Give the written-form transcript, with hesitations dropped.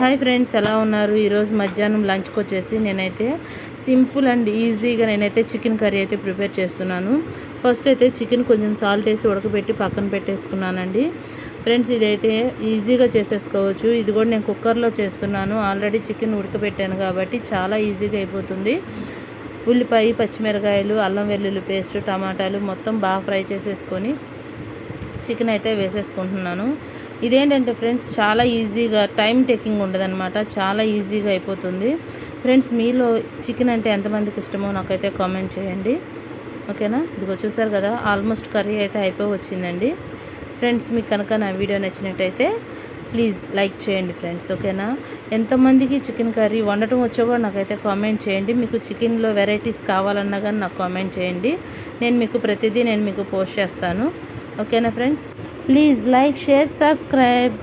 Hi friends, ఎలా ఉన్నారు? ఈరోజు మధ్యాహ్నం లంచ్కి వచ్చేసి నేనైతే సింపుల్ అండ్ ఈజీగా నేనైతే చికెన్ కర్రీ అయితే ప్రిపేర్ చేస్తున్నాను. ఫస్ట్ అయితే చికెన్ కొంచెం సాల్ట్ వేసి ఉడకబెట్టి పక్కన పెట్టేసుకున్నానండి. ఫ్రెండ్స్, ఇదైతే ఈజీగా చేసేసుకోవచ్చు. ఇది కూడా నేను కుక్కర్లో చేస్తున్నాను. ఆల్రెడీ చికెన్ ఉడకబెట్టాను కాబట్టి చాలా ఈజీగా అయిపోతుంది. ఉల్లిపాయ, పచ్చిమిరకాయలు, అల్లం వెల్లుల్లి పేస్ట్, టమాటాలు మొత్తం బాగా ఫ్రై చేసేసుకొని చికెన్ అయితే వేసేసుకుంటున్నాను. ఇదేంటంటే ఫ్రెండ్స్, చాలా ఈజీగా టైం టేకింగ్ ఉండదన్నమాట. చాలా ఈజీగా అయిపోతుంది. ఫ్రెండ్స్, మీలో చికెన్ అంటే ఎంతమందికి ఇష్టమో నాకైతే కామెంట్ చేయండి. ఓకేనా? ఇదిగో చూసారు కదా, ఆల్మోస్ట్ కర్రీ అయితే అయిపోయి వచ్చిందండి. ఫ్రెండ్స్, మీకు కనుక నా వీడియో నచ్చినట్టయితే ప్లీజ్ లైక్ చేయండి ఫ్రెండ్స్. ఓకేనా? ఎంతమందికి చికెన్ కర్రీ వండటం వచ్చో కూడా నాకైతే కామెంట్ చేయండి. మీకు చికెన్లో వెరైటీస్ కావాలన్నా కానీ నాకు కామెంట్ చేయండి. నేను మీకు ప్రతిదీ పోస్ట్ చేస్తాను. ఓకేనా friends? Please like, share, subscribe.